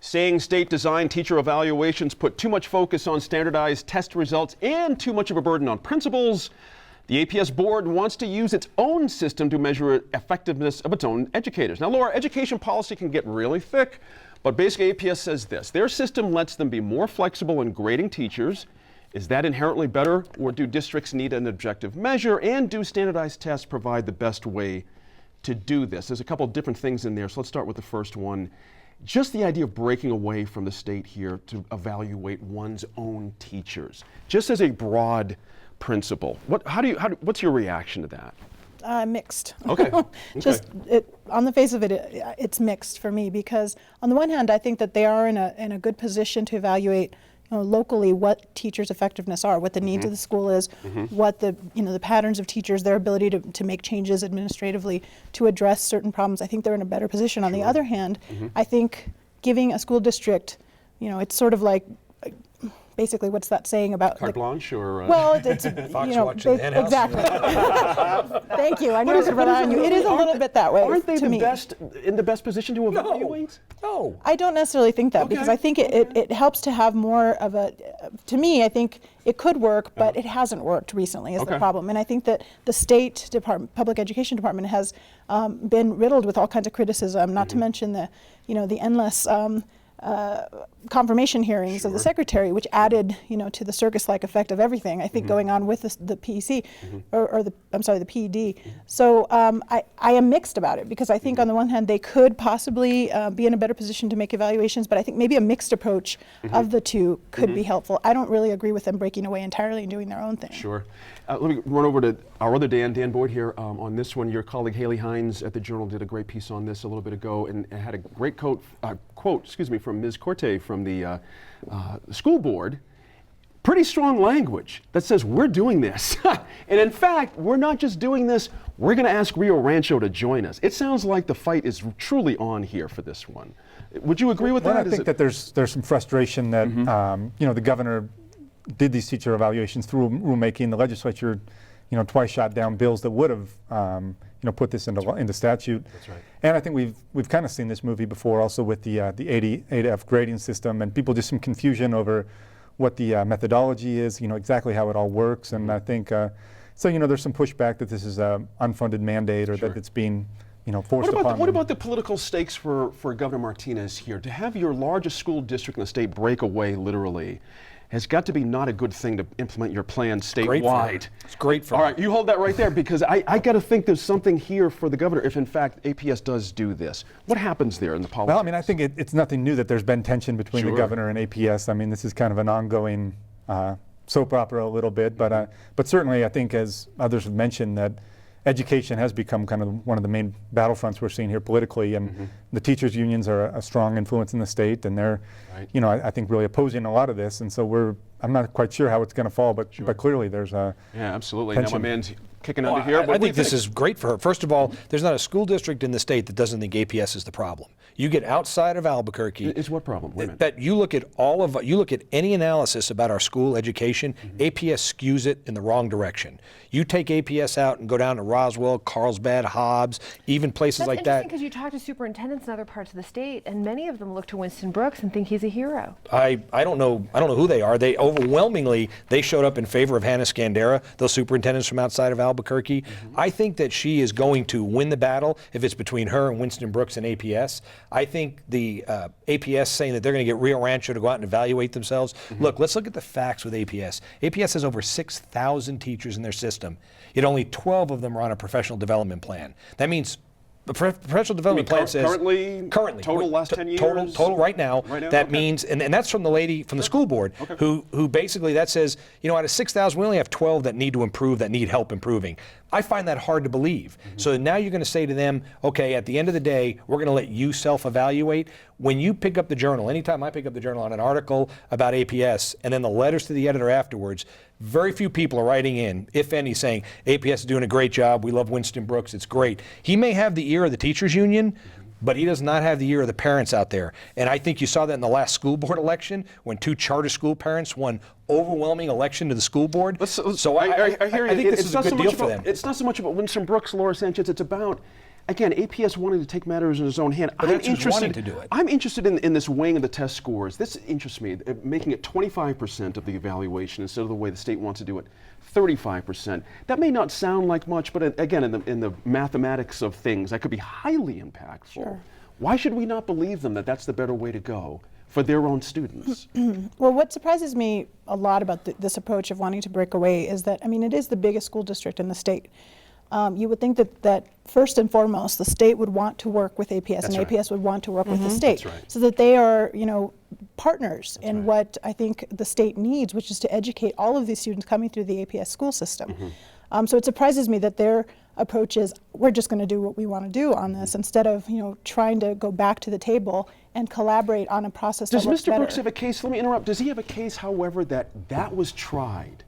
saying state-designed teacher evaluations put too much focus on standardized test results and too much of a burden on principals. The APS board wants to use its own system to measure effectiveness of its own educators. Now, Laura, education policy can get really thick, but basically APS says this: their system lets them be more flexible in grading teachers. Is that inherently better, or do districts need an objective measure, and do standardized tests provide the best way to do this? There's a couple of different things in there, so let's start with the first one. Just the idea of breaking away from the state here to evaluate one's own teachers, just as a broad principle. What's your reaction to that? Mixed. Okay. Just on the face of it, it's mixed for me, because on the one hand, I think that they are in a good position to evaluate locally what teachers' effectiveness are, what the needs of the school is, what the patterns of teachers, their ability to make changes administratively to address certain problems. I think they're in a better position. On the other hand, I think giving a school district, it's sort of like, basically, what's that saying about Carte blanche, or well, it's Fox watching the hen house. Exactly. Thank you. I knew I could rely on you. It is a little bit that way. Aren't they to me. in the best position to evaluate? No. I don't necessarily think that, because I think it helps to have more of a. To me, I think it could work, but it hasn't worked recently. Is the problem, and I think that the state department, public education department, has been riddled with all kinds of criticism. Not to mention the endless. Confirmation hearings of the secretary, which added, to the circus-like effect of everything, I think, going on with the PEC, or the PED. So I am mixed about it, because I think on the one hand they could possibly be in a better position to make evaluations, but I think maybe a mixed approach of the two could be helpful. I don't really agree with them breaking away entirely and doing their own thing. Sure. Let me run over to our other Dan Boyd here on this one. Your colleague Haley Hines at the Journal did a great piece on this a little bit ago, and had a great quote from Ms. Corte from the school board. Pretty strong language that says we're doing this. And in fact, we're not just doing this, we're going to ask Rio Rancho to join us. It sounds like the fight is truly on here for this one. Would you agree with that? I think that there's some frustration that the governor did these teacher evaluations through rulemaking. The legislature, twice shot down bills that would have put this into statute. That's right. And I think we've kind of seen this movie before, also with the 80F grading system, and people just some confusion over what the methodology is, exactly how it all works. And I think there's some pushback that this is an unfunded mandate, or that it's being forced upon them. What about the political stakes for Governor Martinez here? To have your largest school district in the state break away literally has got to be not a good thing to implement your plan statewide. It's great for All right, you hold that right there, because I got to think there's something here for the governor if in fact APS does do this. What happens there in the politics? Well, I mean, I think it's nothing new that there's been tension between the governor and APS. I mean, this is kind of an ongoing soap opera a little bit, but certainly I think, as others have mentioned, that education has become kind of one of the main battlefronts we're seeing here politically, and the teachers' unions are a strong influence in the state, and they're, I think, really opposing a lot of this. And so I'm not quite sure how it's going to fall, but clearly there's a absolutely. tension. Now my man's kicking under here. I think this is great for her. First of all, there's not a school district in the state that doesn't think APS is the problem. You get outside of Albuquerque. It's what problem? Wait a minute. That you look at any analysis about our school education, APS skews it in the wrong direction. You take APS out and go down to Roswell, Carlsbad, Hobbs, even places like that. That's interesting, because you talk to superintendents in other parts of the state, and many of them look to Winston Brooks and think he's a hero. I don't know who they are. They overwhelmingly showed up in favor of Hannah Scandera, those superintendents from outside of Albuquerque. I think that she is going to win the battle if it's between her and Winston Brooks and APS. I think the APS saying that they're going to get Rio Rancho to go out and evaluate themselves. Look, let's look at the facts with APS. APS has over 6,000 teachers in their system, yet only 12 of them are on a professional development plan. That means the professional development plan says currently total last 10 years? Total right now. That means, and that's from the lady from the school board, who basically that says, out of 6,000, we only have 12 that need to improve, that need help improving. I find that hard to believe. So now you're going to say to them, okay, at the end of the day, we're going to let you self-evaluate. When you pick up the Journal, anytime I pick up the Journal on an article about APS, and then the letters to the editor afterwards, very few people are writing in, if any, saying APS is doing a great job, we love Winston Brooks, it's great. He may have the ear of the teachers union, but he does not have the ear of the parents out there. And I think you saw that in the last school board election, when 2 charter school parents won overwhelming election to the school board. So I hear you. I think this is a good deal for them. It's not so much about Winston Brooks, Laura Sanchez. It's about again, APS wanting to take matters in his own hand. But that's who's wanting to do it. I'm interested in this weighing of the test scores. This interests me, making it 25% of the evaluation instead of the way the state wants to do it, 35%. That may not sound like much, but again, in the mathematics of things, that could be highly impactful. Sure. Why should we not believe them that that's the better way to go for their own students? Well, what surprises me a lot about this approach of wanting to break away is that, I mean, it is the biggest school district in the state. You would think that first and foremost, the state would want to work with APS, That's and right. APS would want to work with the state, That's right. so that they are, partners in right. what I think the state needs, which is to educate all of these students coming through the APS school system. So it surprises me that their approach is, we're just going to do what we want to do on this, instead of trying to go back to the table and collaborate on a process Does that works Mr. Brooks better. have a case? Let me interrupt. Does he have a case, however, that was tried?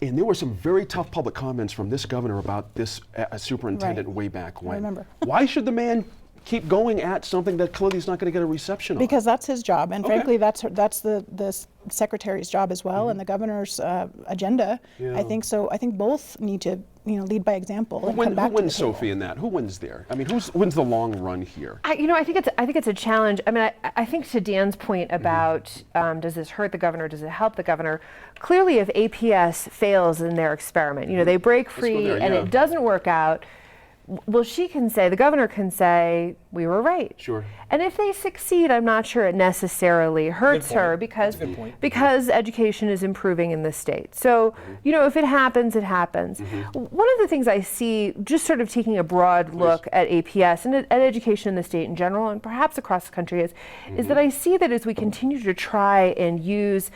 And there were some very tough public comments from this governor about this superintendent Right. way back when. I remember. Why should the man keep going at something that clearly is not going to get a reception on? Because that's his job, and Okay. frankly, that's the secretary's job as well, and the governor's agenda. Yeah. I think so. I think both need to, lead by example and Who come back wins, to the table. Sophie, in that? Who wins there? I mean, who wins the long run here? I think it's a challenge. I mean, I think to Dan's point about does this hurt the governor? Does it help the governor? Clearly, if APS fails in their experiment, they break free there, and yeah. it doesn't work out. Well, the governor can say, we were right. Sure. And if they succeed, I'm not sure it necessarily hurts her because That's a good point. because education is improving in the state. So, if it happens, it happens. One of the things I see, just sort of taking a broad look at APS and at education in the state in general, and perhaps across the country, is that I see that as we continue to try and use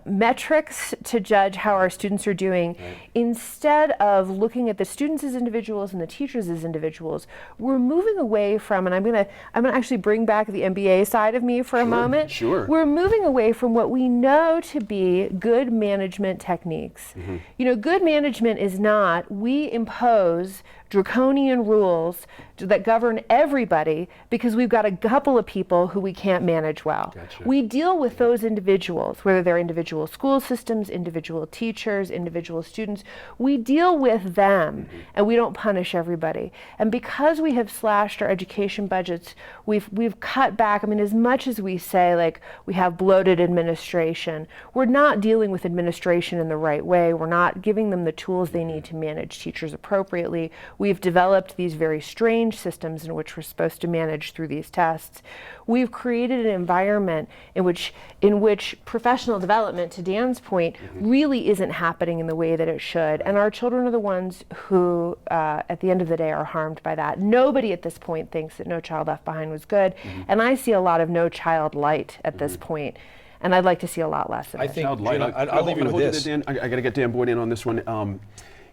metrics to judge how our students are doing, instead of looking at the students as individuals and the teachers as individuals, we're moving away from, and I'm gonna actually bring back the MBA side of me for a moment. Sure. We're moving away from what we know to be good management techniques. Good management is not, we impose draconian rules that govern everybody because we've got a couple of people who we can't manage well. Gotcha. We deal with those individuals, whether they're individual school systems, individual teachers, individual students. We deal with them and we don't punish everybody. And because we have slashed our education budgets, we've cut back. I mean, as much as we say, like, we have bloated administration, we're not dealing with administration in the right way. We're not giving them the tools they need to manage teachers appropriately. We've developed these very strange systems in which we're supposed to manage through these tests. We've created an environment in which professional development, to Dan's point, really isn't happening in the way that it should. And our children are the ones who, at the end of the day, are harmed by that. Nobody at this point thinks that No Child Left Behind was good. And I see a lot of No Child light at this point. And I'd like to see a lot less of I it. think, Child light. Gina, I'll leave you with this. Dan, I got to get Dan Boyd in on this one.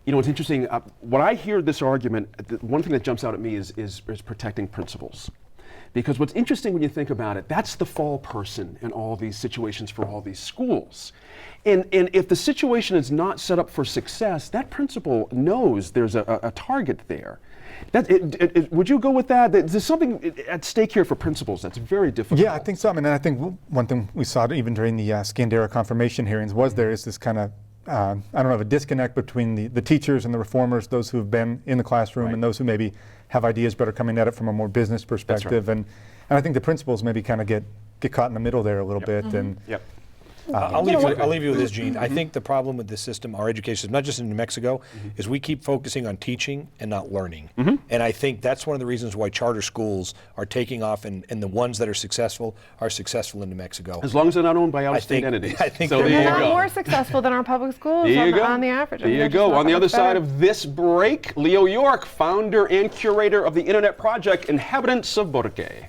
It's interesting. When I hear this argument, one thing that jumps out at me is protecting principals. Because what's interesting when you think about it, that's the fall person in all these situations for all these schools. And if the situation is not set up for success, that principal knows there's a target there. Would you go with that? There's something at stake here for principals that's very difficult. Yeah, I think so. I mean, and I think one thing we saw even during the Scandera confirmation hearings was there is this kind of, I don't know, a disconnect between the teachers and the reformers, those who have been in the classroom Right. and those who maybe have ideas but are coming at it from a more business perspective. And I think the principals maybe kind of get caught in the middle there a little bit. And Yep. I'll leave you with this, Gene. I think the problem with this system, our education system, not just in New Mexico, is we keep focusing on teaching and not learning. And I think that's one of the reasons why charter schools are taking off, and the ones that are successful in New Mexico. As long as they're not owned by I out-of-state think- entities. I think so they're there They're you not go. more successful than our public schools There you go. on the average. I mean, There you they're just go. not On the that other much better. side of this break, Leo York, founder and curator of the Internet Project, Inhabitants of Borque.